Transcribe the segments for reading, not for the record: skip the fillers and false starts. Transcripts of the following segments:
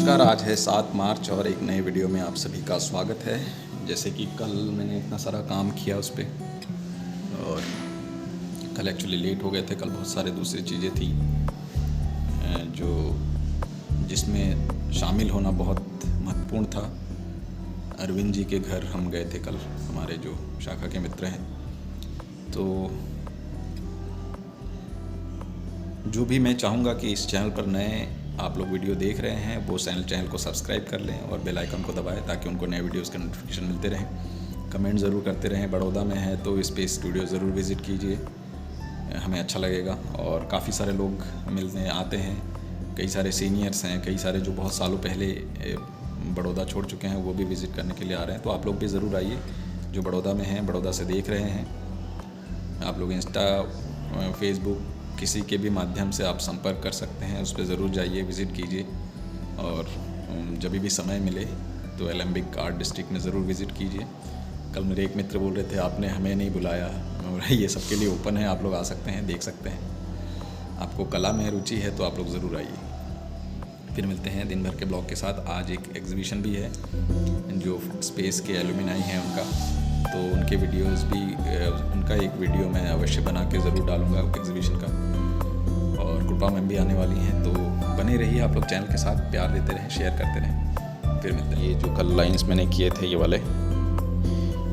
नमस्कार, आज है 7 मार्च और एक नए वीडियो में आप सभी का स्वागत है। जैसे कि कल मैंने इतना सारा काम किया उस पर, और कल एक्चुअली लेट हो गए थे। कल बहुत सारे दूसरी चीज़ें थी जो जिसमें शामिल होना बहुत महत्वपूर्ण था। अरविंद जी के घर हम गए थे कल, हमारे जो शाखा के मित्र हैं। तो जो भी मैं चाहूँगा कि इस चैनल पर नए आप लोग वीडियो देख रहे हैं वो चैनल को सब्सक्राइब कर लें और बेल आइकन को दबाएं ताकि उनको नए वीडियोस के नोटिफिकेशन मिलते रहें। कमेंट ज़रूर करते रहें। बड़ौदा में है तो स्पेस स्टूडियो ज़रूर विज़िट कीजिए, हमें अच्छा लगेगा। और काफ़ी सारे लोग मिलने आते हैं, कई सारे सीनियर्स हैं, कई सारे जो बहुत सालों पहले बड़ौदा छोड़ चुके हैं वो भी विज़िट करने के लिए आ रहे हैं। तो आप लोग भी ज़रूर आइए जो बड़ौदा में हैं, बड़ौदा से देख रहे हैं। आप लोग इंस्टा, फेसबुक किसी के भी माध्यम से आप संपर्क कर सकते हैं, उस पर ज़रूर जाइए, विज़िट कीजिए। और जब भी समय मिले तो एलेम्बिक आर्ट डिस्ट्रिक्ट में ज़रूर विज़िट कीजिए। कल मेरे एक मित्र बोल रहे थे आपने हमें नहीं बुलाया। ये सबके लिए ओपन है, आप लोग आ सकते हैं, देख सकते हैं। आपको कला में रुचि है तो आप लोग ज़रूर आइए। फिर मिलते हैं दिन भर के ब्लॉग के साथ। आज एक एग्जीबिशन भी है जो स्पेस के एलुमिनाई हैं उनका, तो उनके वीडियोस भी, उनका एक वीडियो मैं अवश्य बना के ज़रूर डालूँगा एग्जीबिशन का। और कृपा मैम भी आने वाली हैं, तो बने रहिए आप लोग चैनल के साथ, प्यार देते रहें, शेयर करते रहें। फिर मिलते हैं। ये जो कल लाइंस मैंने किए थे ये वाले,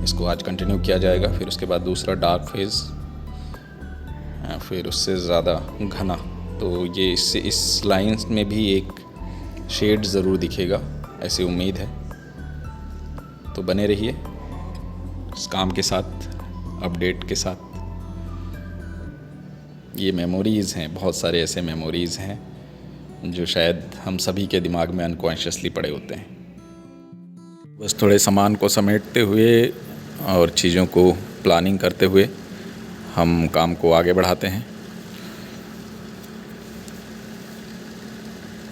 इसको आज कंटिन्यू किया जाएगा। फिर उसके बाद दूसरा डार्क फेज़, फिर उससे ज़्यादा घना। तो ये इससे इस लाइंस में भी एक शेड ज़रूर दिखेगा, ऐसी उम्मीद है। तो बने रहिए इस काम के साथ, अपडेट के साथ। ये मेमोरीज़ हैं, बहुत सारे ऐसे मेमोरीज़ हैं जो शायद हम सभी के दिमाग में अनकॉन्शियसली पड़े होते हैं। बस थोड़े सामान को समेटते हुए और चीज़ों को प्लानिंग करते हुए हम काम को आगे बढ़ाते हैं।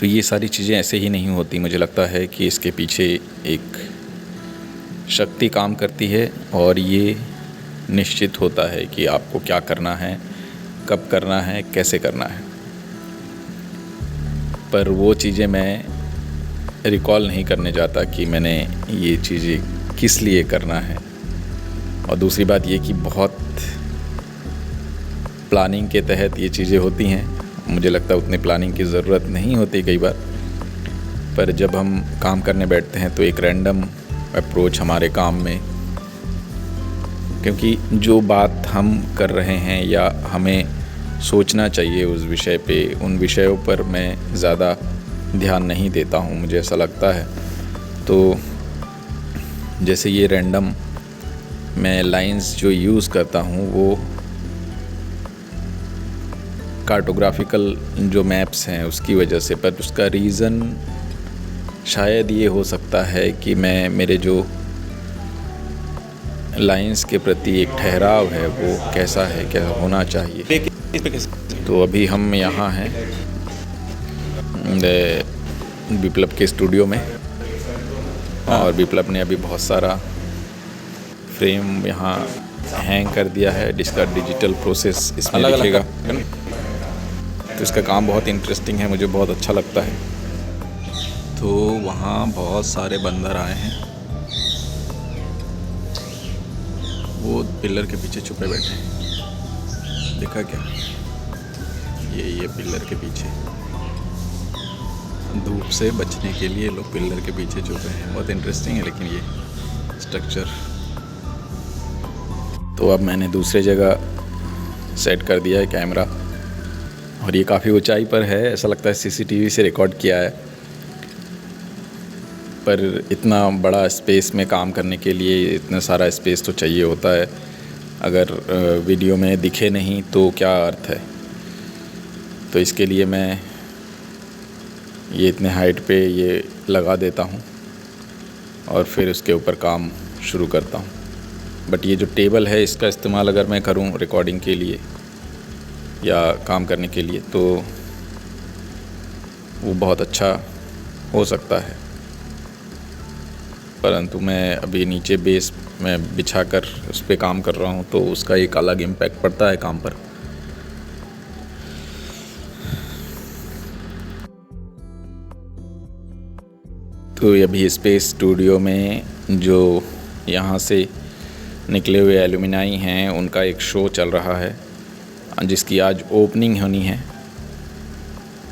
तो ये सारी चीज़ें ऐसे ही नहीं होती। मुझे लगता है कि इसके पीछे एक शक्ति काम करती है और ये निश्चित होता है कि आपको क्या करना है, कब करना है, कैसे करना है। पर वो चीज़ें मैं रिकॉल नहीं करने जाता कि मैंने ये चीज़ें किस लिए करना है। और दूसरी बात ये कि बहुत प्लानिंग के तहत ये चीज़ें होती हैं। मुझे लगता है उतनी प्लानिंग की ज़रूरत नहीं होती कई बार, पर जब हम काम करने बैठते हैं तो एक रैंडम अप्रोच हमारे काम में, क्योंकि जो बात हम कर रहे हैं या हमें सोचना चाहिए उस विषय पे, उन विषयों पर मैं ज़्यादा ध्यान नहीं देता हूँ, मुझे ऐसा लगता है। तो जैसे ये रैंडम मैं लाइंस जो यूज़ करता हूँ वो कार्टोग्राफिकल जो मैप्स हैं उसकी वजह से, पर उसका रीज़न शायद ये हो सकता है कि मैं मेरे जो लाइंस के प्रति एक ठहराव है वो कैसा है, क्या होना चाहिए। तो अभी हम यहाँ हैं विप्लव के स्टूडियो में, और विप्लव ने अभी बहुत सारा फ्रेम यहाँ हैंग कर दिया है, जिसका डिजिटल प्रोसेस इसमें दिखेगा। तो इसका काम बहुत इंटरेस्टिंग है, मुझे बहुत अच्छा लगता है। तो वहाँ बहुत सारे बंदर आए हैं, वो पिलर के पीछे छुपे बैठे हैं, देखा क्या? ये पिलर के पीछे धूप से बचने के लिए लोग पिलर के पीछे छुपे हैं। बहुत इंटरेस्टिंग है लेकिन ये स्ट्रक्चर। तो अब मैंने दूसरे जगह सेट कर दिया है कैमरा, और ये काफ़ी ऊंचाई पर है, ऐसा लगता है सीसीटीवी से रिकॉर्ड किया है। पर इतना बड़ा स्पेस में काम करने के लिए इतना सारा स्पेस तो चाहिए होता है। अगर वीडियो में दिखे नहीं तो क्या अर्थ है। तो इसके लिए मैं ये इतने हाइट पे ये लगा देता हूँ और फिर उसके ऊपर काम शुरू करता हूँ। बट ये जो टेबल है इसका इस्तेमाल अगर मैं करूँ रिकॉर्डिंग के लिए या काम करने के लिए तो वो बहुत अच्छा हो सकता है। परंतु मैं अभी नीचे बेस में बिछाकर उस पर काम कर रहा हूँ तो उसका एक अलग इम्पैक्ट पड़ता है काम पर। तो अभी स्पेस स्टूडियो में जो यहाँ से निकले हुए एलुमिनाई हैं उनका एक शो चल रहा है जिसकी आज ओपनिंग होनी है।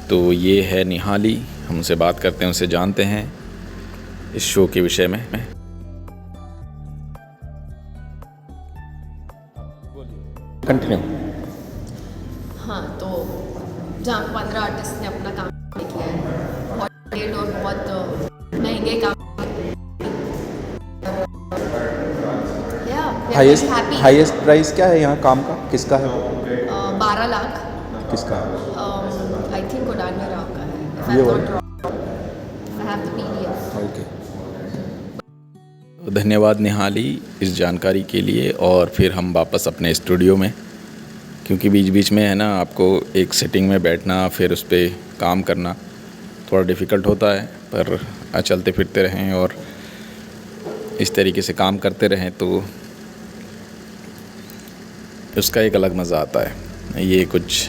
तो ये है निहाली, हम उनसे बात करते हैं, उनसे जानते हैं इस शो के विषय में। कंटिन्यू। हाँ, तो जहाँ 15 आर्टिस्ट ने अपना काम किया है, बहुत डेढ़ और बहुत महंगे काम। हाईएस्ट प्राइस क्या है यहाँ काम का, किसका है? 12 लाख। किसका? आई थिंक उड़ान राव का है। ये ओके, धन्यवाद निहाली इस जानकारी के लिए। और फिर हम वापस अपने स्टूडियो में, क्योंकि बीच बीच में है ना आपको एक सेटिंग में बैठना फिर उस पर काम करना थोड़ा डिफ़िकल्ट होता है, पर चलते फिरते रहें और इस तरीके से काम करते रहें तो उसका एक अलग मज़ा आता है। ये कुछ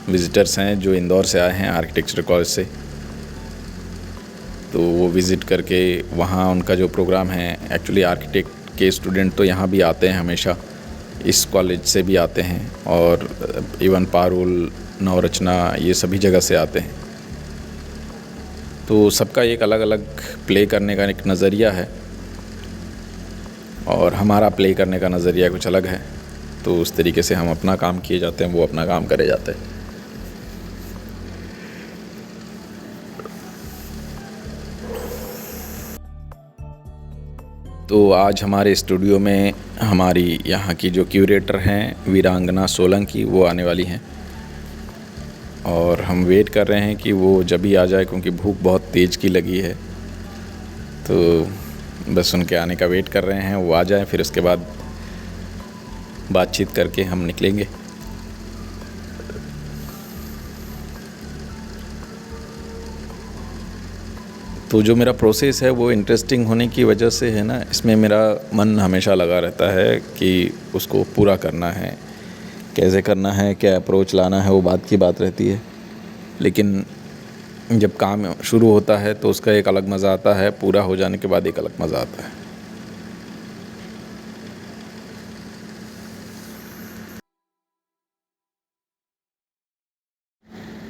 विज़िटर्स हैं जो इंदौर से आए हैं आर्किटेक्चर कॉलेज से, तो वो विज़िट करके वहाँ उनका जो प्रोग्राम है, एक्चुअली आर्किटेक्ट के स्टूडेंट तो यहाँ भी आते हैं हमेशा, इस कॉलेज से भी आते हैं और इवन पारुल, नवरचना, ये सभी जगह से आते हैं। तो सबका एक अलग अलग प्ले करने का एक नज़रिया है और हमारा प्ले करने का नज़रिया कुछ अलग है। तो उस तरीके से हम अपना काम किए जाते हैं, वो अपना काम करे जाते हैं। तो आज हमारे स्टूडियो में हमारी यहाँ की जो क्यूरेटर हैं वीरांगना सोलंकी, वो आने वाली हैं और हम वेट कर रहे हैं कि वो जब भी आ जाए, क्योंकि भूख बहुत तेज़ की लगी है। तो बस उनके आने का वेट कर रहे हैं, वो आ जाए, फिर उसके बाद बातचीत करके हम निकलेंगे। तो जो मेरा प्रोसेस है वो इंटरेस्टिंग होने की वजह से है ना, इसमें मेरा मन हमेशा लगा रहता है कि उसको पूरा करना है, कैसे करना है, क्या अप्रोच लाना है, वो बात की बात रहती है। लेकिन जब काम शुरू होता है तो उसका एक अलग मज़ा आता है, पूरा हो जाने के बाद एक अलग मज़ा आता है।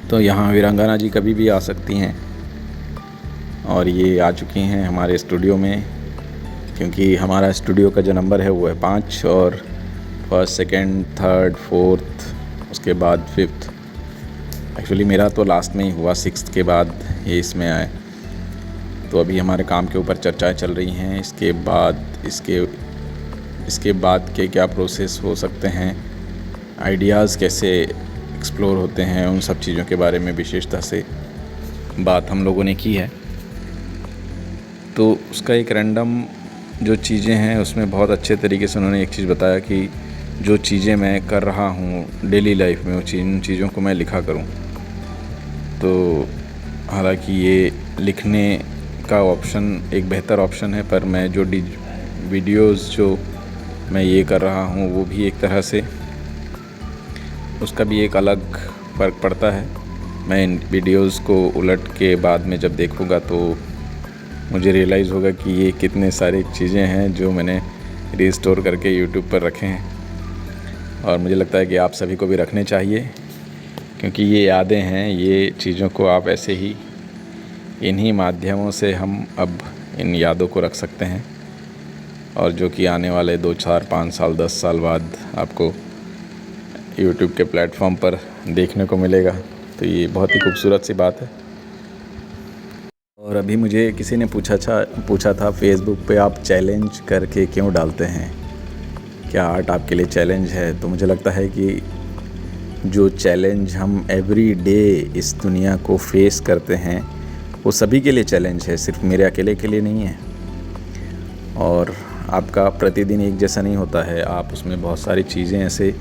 तो यहाँ वीरांगना जी कभी भी आ सकती हैं और ये आ चुकी हैं हमारे स्टूडियो में, क्योंकि हमारा स्टूडियो का जो नंबर है वो है 5 और फर्स्ट, सेकंड, थर्ड, फोर्थ, उसके बाद फिफ्थ। एक्चुअली मेरा तो लास्ट में ही हुआ, 6th के बाद ये इसमें आए। तो अभी हमारे काम के ऊपर चर्चाएं चल रही हैं, इसके बाद के क्या प्रोसेस हो सकते हैं, आइडियाज़ कैसे एक्सप्लोर होते हैं, उन सब चीज़ों के बारे में विशेषता से बात हम लोगों ने की है। तो उसका एक रैंडम जो चीज़ें हैं उसमें बहुत अच्छे तरीके से उन्होंने एक चीज़ बताया कि जो चीज़ें मैं कर रहा हूँ डेली लाइफ में, उन चीज़ों को मैं लिखा करूँ। तो हालांकि ये लिखने का ऑप्शन एक बेहतर ऑप्शन है, पर मैं जो वीडियोस जो मैं ये कर रहा हूँ वो भी एक तरह से उसका भी एक अलग फ़र्क पड़ता है। मैं इन वीडियोस को उलट के बाद में जब देखूँगा तो मुझे रियलाइज़ होगा कि ये कितने सारी चीज़ें हैं जो मैंने रिस्टोर करके यूट्यूब पर रखे हैं। और मुझे लगता है कि आप सभी को भी रखने चाहिए, क्योंकि ये यादें हैं, ये चीज़ों को आप ऐसे ही इन्हीं माध्यमों से हम अब इन यादों को रख सकते हैं, और जो कि आने वाले 2, 4, 5 साल, 10 साल बाद आपको यूट्यूब के प्लेटफॉर्म पर देखने को मिलेगा। तो ये बहुत ही खूबसूरत सी बात है। और अभी मुझे किसी ने पूछा था फेसबुक पे, आप चैलेंज करके क्यों डालते हैं, क्या आर्ट आपके लिए चैलेंज है? तो मुझे लगता है कि जो चैलेंज हम एवरी डे इस दुनिया को फेस करते हैं वो सभी के लिए चैलेंज है, सिर्फ मेरे अकेले के लिए नहीं है। और आपका प्रतिदिन एक जैसा नहीं होता है, आप उसमें बहुत सारी चीज़ें ऐसे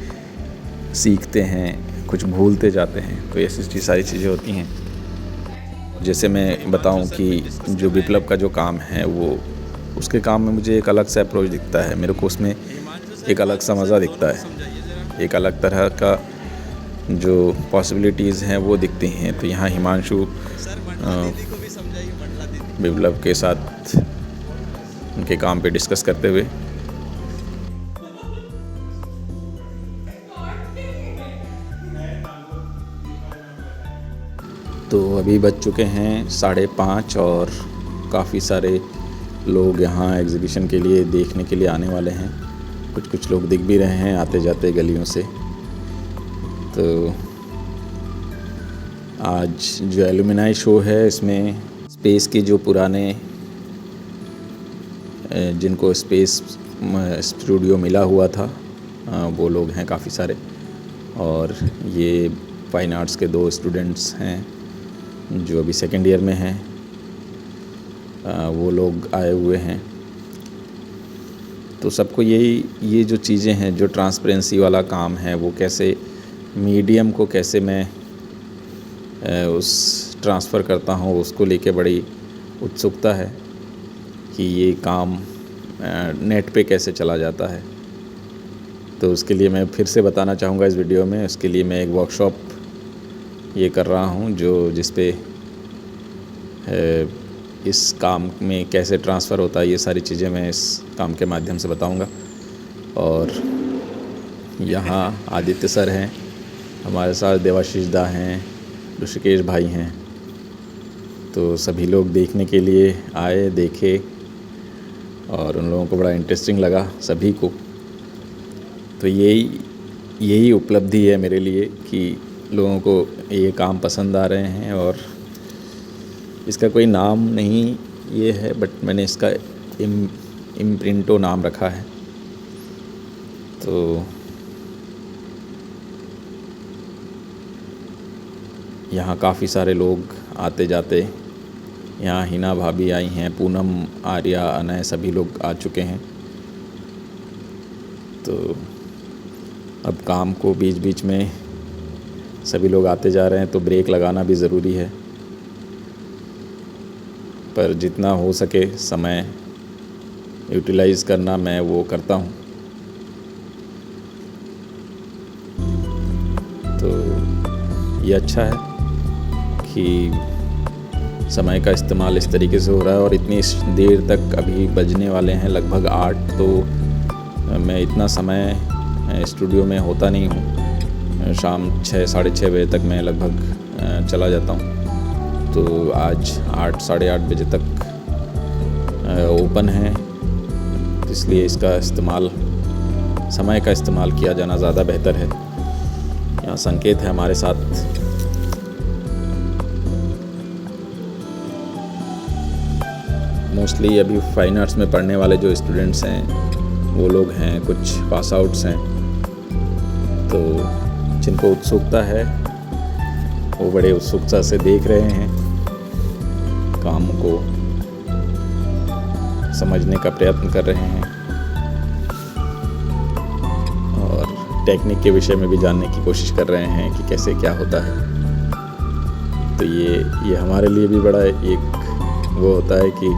सीखते हैं, कुछ भूलते जाते हैं, कोई ऐसी सारी चीज़ें होती हैं। जैसे मैं बताऊं कि जो विप्लव का जो काम है वो उसके काम में मुझे एक अलग सा अप्रोच दिखता है, मेरे को उसमें एक अलग सा मज़ा दिखता है, एक अलग तरह का जो पॉसिबिलिटीज़ हैं वो दिखती हैं। तो यहाँ हिमांशु विप्लव के साथ उनके काम पे डिस्कस करते हुए। तो अभी बज चुके हैं 5:30 और काफ़ी सारे लोग यहाँ एग्ज़िबिशन के लिए देखने के लिए आने वाले हैं। कुछ लोग दिख भी रहे हैं आते जाते गलियों से। तो आज जो एल्यूमिनाई शो है, इसमें स्पेस के जो पुराने जिनको स्पेस स्टूडियो मिला हुआ था वो लोग हैं काफ़ी सारे। और ये फाइन आर्ट्स के 2 स्टूडेंट्स हैं जो अभी सेकेंड ईयर में हैं, वो लोग आए हुए हैं। तो सबको ये जो चीज़ें हैं, जो ट्रांसपेरेंसी वाला काम है, वो कैसे मीडियम को कैसे मैं उस ट्रांसफ़र करता हूँ, उसको लेके बड़ी उत्सुकता है कि ये काम नेट पे कैसे चला जाता है। तो उसके लिए मैं फिर से बताना चाहूँगा इस वीडियो में, उसके लिए मैं एक वर्कशॉप ये कर रहा हूँ जिस पे इस काम में कैसे ट्रांसफ़र होता है, ये सारी चीज़ें मैं इस काम के माध्यम से बताऊँगा। और यहाँ आदित्य सर हैं हमारे साथ, देवाशीष दा हैं, ऋषिकेश भाई हैं। तो सभी लोग देखने के लिए आए, देखे और उन लोगों को बड़ा इंटरेस्टिंग लगा सभी को। तो यही उपलब्धि है मेरे लिए कि लोगों को ये काम पसंद आ रहे हैं। और इसका कोई नाम नहीं ये है, बट मैंने इसका इम्प्रिंटो नाम रखा है। तो यहाँ काफ़ी सारे लोग आते जाते, यहाँ हिना भाभी आई हैं, पूनम, आर्या, अनय, सभी लोग आ चुके हैं। तो अब काम को बीच बीच में सभी लोग आते जा रहे हैं, तो ब्रेक लगाना भी ज़रूरी है। पर जितना हो सके समय यूटिलाइज़ करना, मैं वो करता हूँ। तो ये अच्छा है कि समय का इस्तेमाल इस तरीके से हो रहा है। और इतनी देर तक अभी बजने वाले हैं लगभग 8, तो मैं इतना समय स्टूडियो में होता नहीं हूँ। शाम 6 साढ़े 6 बजे तक मैं लगभग चला जाता हूँ। तो आज 8 साढ़े 8 बजे तक ओपन है, इसलिए इसका इस्तेमाल, समय का इस्तेमाल किया जाना ज़्यादा बेहतर है। यहाँ संकेत है हमारे साथ। मोस्टली अभी फाइन आर्ट्स में पढ़ने वाले जो स्टूडेंट्स हैं वो लोग हैं, कुछ पास आउट्स हैं। तो जिनको उत्सुकता है वो बड़े उत्सुकता से देख रहे हैं, काम को समझने का प्रयत्न कर रहे हैं और टेक्निक के विषय में भी जानने की कोशिश कर रहे हैं कि कैसे क्या होता है। तो ये हमारे लिए भी बड़ा एक वो होता है कि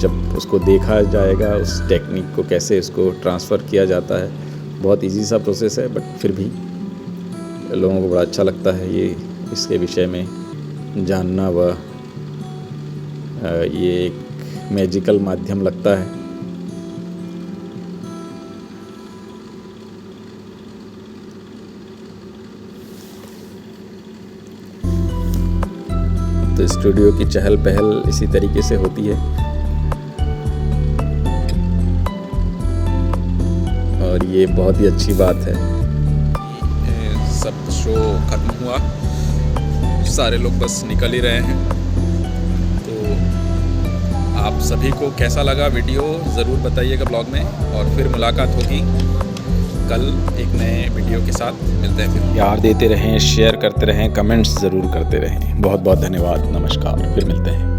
जब उसको देखा जाएगा, उस टेक्निक को कैसे इसको ट्रांसफ़र किया जाता है। बहुत इजी सा प्रोसेस है, बट फिर भी लोगों को बड़ा अच्छा लगता है ये इसके विषय में जानना। व ये एक मैजिकल माध्यम लगता है। तो स्टूडियो की चहल पहल इसी तरीके से होती है। और ये बहुत ही अच्छी बात है। सब शो खत्म हुआ, सारे लोग बस निकल ही रहे हैं। तो आप सभी को कैसा लगा वीडियो ज़रूर बताइएगा ब्लॉग में, और फिर मुलाकात होगी कल एक नए वीडियो के साथ। मिलते हैं फिर। प्यार देते रहें, शेयर करते रहें, कमेंट्स ज़रूर करते रहें। बहुत बहुत धन्यवाद, नमस्कार, फिर मिलते हैं।